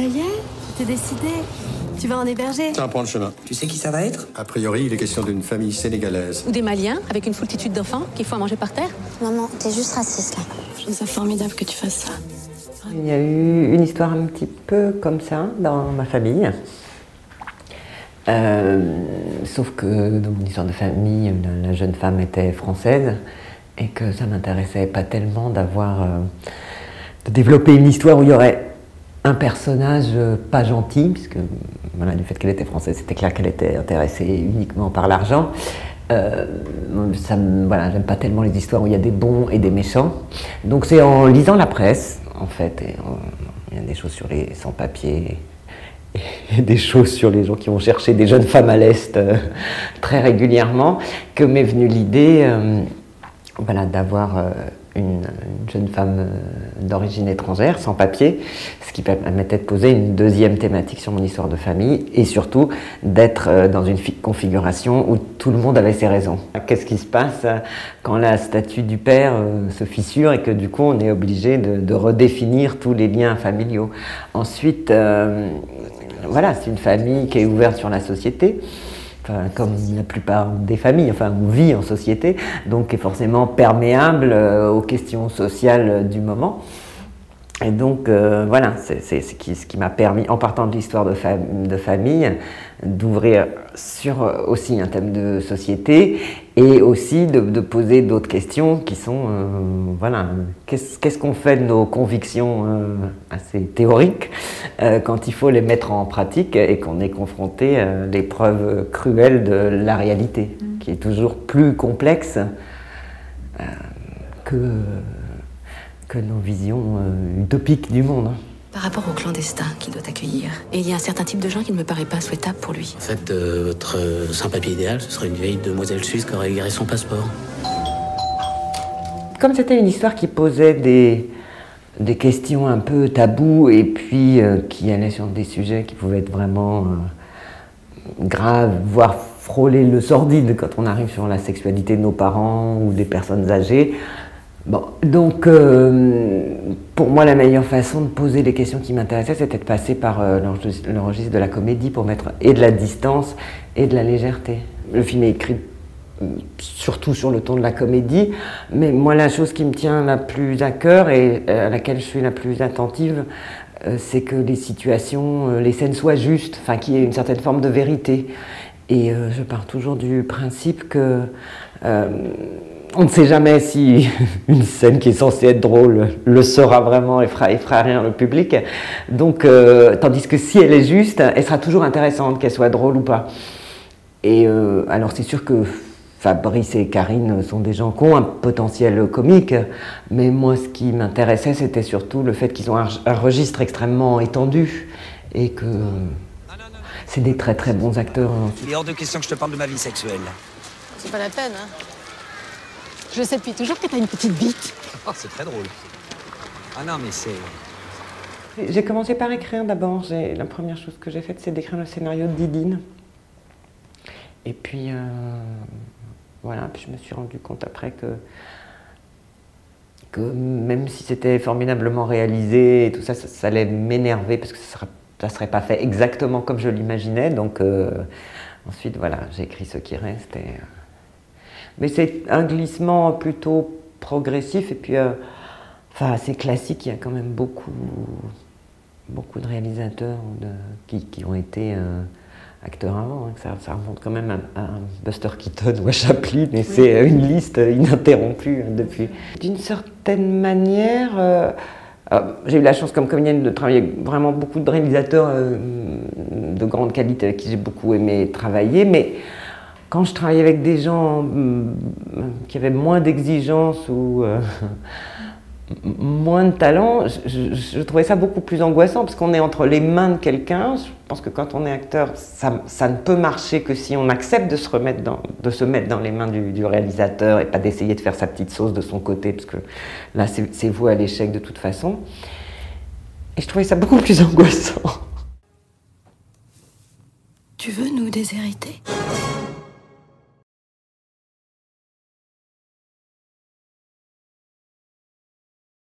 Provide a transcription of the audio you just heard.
Ça y est, t'es décidé. Tu vas en héberger. Ça prend le chemin. Tu sais qui ça va être? A priori, il est question d'une famille sénégalaise. Ou des Maliens, avec une foultitude d'enfants qu'il faut à manger par terre. Maman, t'es juste raciste, là. Je trouve ça formidable que tu fasses ça. Il y a eu une histoire un petit peu comme ça dans ma famille. Sauf que dans mon histoire de famille, la jeune femme était française et que ça m'intéressait pas tellement de développer une histoire où il y aurait un personnage pas gentil, puisque voilà, du fait qu'elle était française, c'était clair qu'elle était intéressée uniquement par l'argent. Voilà, j'aime pas tellement les histoires où il y a des bons et des méchants. Donc c'est en lisant la presse, en fait, et il y a des choses sur les sans-papiers et des choses sur les gens qui vont chercher des jeunes femmes à l'Est très régulièrement, que m'est venue l'idée voilà, d'avoir une jeune femme d'origine étrangère, sans papier, ce qui permettait de poser une deuxième thématique sur mon histoire de famille et surtout d'être dans une configuration où tout le monde avait ses raisons. Qu'est-ce qui se passe quand la statue du père se fissure et que du coup on est obligé de redéfinir tous les liens familiaux. Ensuite, voilà, c'est une famille qui est ouverte sur la société. Enfin, comme la plupart des familles, enfin, on vit en société, donc est forcément perméable aux questions sociales du moment. Et donc, voilà, c'est ce qui m'a permis, en partant de l'histoire de famille, d'ouvrir sur aussi un thème de société et aussi de poser d'autres questions qui sont, voilà, qu'est-ce qu'on fait de nos convictions assez théoriques quand il faut les mettre en pratique et qu'on est confronté à l'épreuve cruelle de la réalité, qui est toujours plus complexe que nos visions utopiques du monde. Par rapport au clandestin qu'il doit accueillir, et il y a un certain type de gens qui ne me paraît pas souhaitable pour lui. En fait, votre sans-papier idéal, ce serait une vieille demoiselle suisse qui aurait égaré son passeport. Comme c'était une histoire qui posait des questions un peu tabous et puis qui allait sur des sujets qui pouvaient être vraiment graves, voire frôler le sordide quand on arrive sur la sexualité de nos parents ou des personnes âgées. Bon, donc pour moi la meilleure façon de poser les questions qui m'intéressaient, c'était de passer par le registre de la comédie pour mettre et de la distance et de la légèreté. Le film est écrit surtout sur le ton de la comédie, mais moi la chose qui me tient la plus à cœur et à laquelle je suis la plus attentive, c'est que les situations, les scènes soient justes, enfin qu'il y ait une certaine forme de vérité. Et je pars toujours du principe que on ne sait jamais si une scène qui est censée être drôle le sera vraiment et fera rire le public. Donc, tandis que si elle est juste, elle sera toujours intéressante, qu'elle soit drôle ou pas. Et alors c'est sûr que Fabrice et Karine sont des gens qui ont un potentiel comique, mais moi ce qui m'intéressait c'était surtout le fait qu'ils ont un registre extrêmement étendu et que c'est des très très bons acteurs. Il est hors de question que je te parle de ma vie sexuelle. C'est pas la peine, hein. Je sais depuis toujours que t'as une petite bite. Oh, c'est très drôle. Ah non, mais c'est... J'ai commencé par écrire d'abord. La première chose que j'ai faite, c'est d'écrire le scénario de Didine. Et puis, voilà, puis je me suis rendu compte après que même si c'était formidablement réalisé et tout ça, ça allait m'énerver parce que ça serait pas fait exactement comme je l'imaginais. Donc, ensuite, voilà, j'ai écrit ce qui reste. Mais c'est un glissement plutôt progressif et puis enfin, assez classique. Il y a quand même beaucoup de réalisateurs qui ont été acteurs avant. Hein. Ça remonte quand même à Buster Keaton ou à Chaplin, et c'est une liste ininterrompue depuis. D'une certaine manière, j'ai eu la chance comme comédienne de travailler avec vraiment beaucoup de réalisateurs de grande qualité avec qui j'ai beaucoup aimé travailler, mais quand je travaillais avec des gens qui avaient moins d'exigences ou moins de talent, je trouvais ça beaucoup plus angoissant parce qu'on est entre les mains de quelqu'un. Je pense que quand on est acteur, ça ne peut marcher que si on accepte de se mettre dans les mains du réalisateur et pas d'essayer de faire sa petite sauce de son côté, parce que là, c'est voué à l'échec de toute façon. Et je trouvais ça beaucoup plus angoissant. Tu veux nous déshériter ?